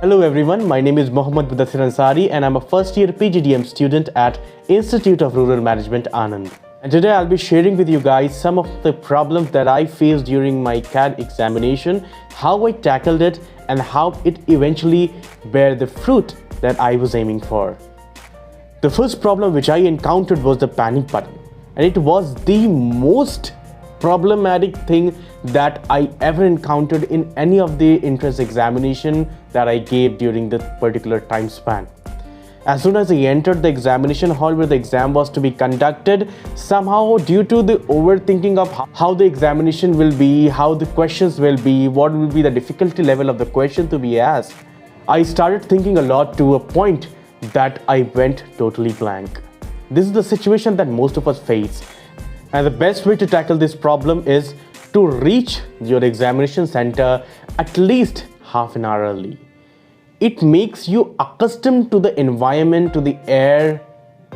Hello everyone, my name is Mohammad Mudassir Ansari and I'm a first year PGDM student at Institute of Rural Management Anand. And today I'll be sharing with you guys some of the problems that I faced during my CAD examination, how I tackled it and how it eventually bare the fruit that I was aiming for. The first problem which I encountered was the panic button, and it was the most problematic thing that I ever encountered in any of the entrance examination that I gave during the particular time span. As soon as I entered the examination hall where the exam was to be conducted, somehow due to the overthinking of how the examination will be, how the questions will be, what will be the difficulty level of the question to be asked, I started thinking a lot to a point that I went totally blank. This is the situation that most of us face. And the best way to tackle this problem is to reach your examination center at least half an hour early. It makes you accustomed to the environment, to the air,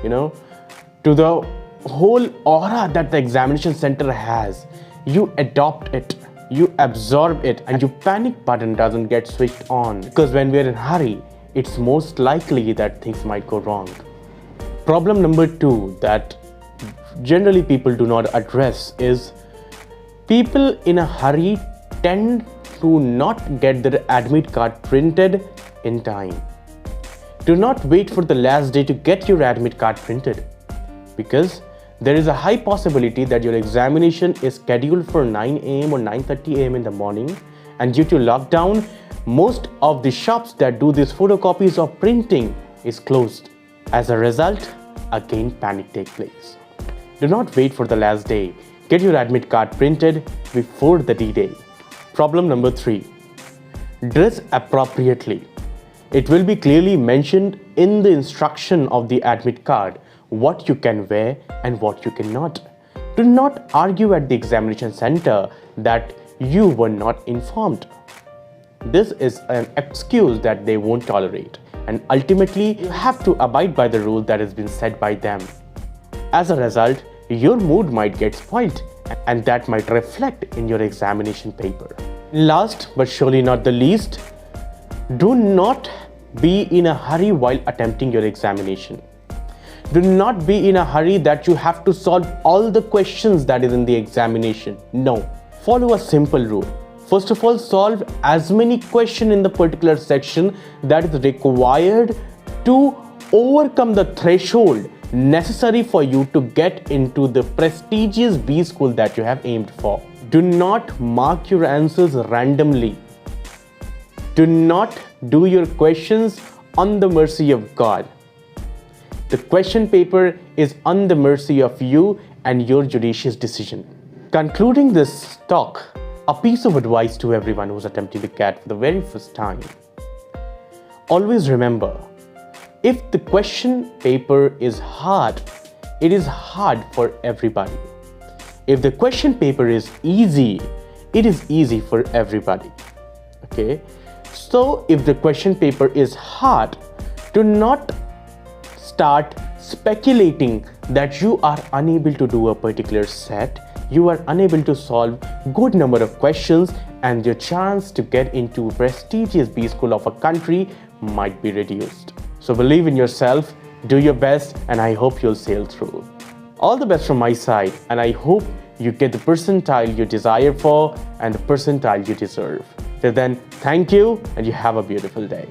to the whole aura that the examination center has. You adopt it, you absorb it, and your panic button doesn't get switched on. Because when we're in a hurry, it's most likely that things might go wrong. Problem number 2 that generally people do not address is people in a hurry tend to not get their admit card printed in time. Do not wait for the last day to get your admit card printed, because there is a high possibility that your examination is scheduled for 9 a.m. or 9:30 a.m. in the morning, and due to lockdown, most of the shops that do these photocopies of printing is closed. As a result, again panic takes place. Do not wait for the last day. Get your admit card printed before the D-Day. Problem number 3. Dress appropriately. It will be clearly mentioned in the instruction of the admit card what you can wear and what you cannot. Do not argue at the examination center that you were not informed. This is an excuse that they won't tolerate, and ultimately you have to abide by the rule that has been set by them. As a result, your mood might get spoiled, and that might reflect in your examination paper. Last but surely not the least, do not be in a hurry while attempting your examination. Do not be in a hurry that you have to solve all the questions that is in the examination. No. Follow a simple rule. First of all, solve as many questions in the particular section that is required to overcome the threshold necessary for you to get into the prestigious B school that you have aimed for. Do not mark your answers randomly. Do not do your questions on the mercy of God. The question paper is on the mercy of you and your judicious decision. Concluding this talk, a piece of advice to everyone who's attempting the CAT for the very first time. Always remember, if the question paper is hard, it is hard for everybody. If the question paper is easy, it is easy for everybody. Okay? So if the question paper is hard, do not start speculating that you are unable to do a particular set, you are unable to solve good number of questions, and your chance to get into prestigious B school of a country might be reduced. So believe in yourself, do your best, and I hope you'll sail through. All the best from my side, and I hope you get the percentile you desire for and the percentile you deserve. Till then, thank you, and you have a beautiful day.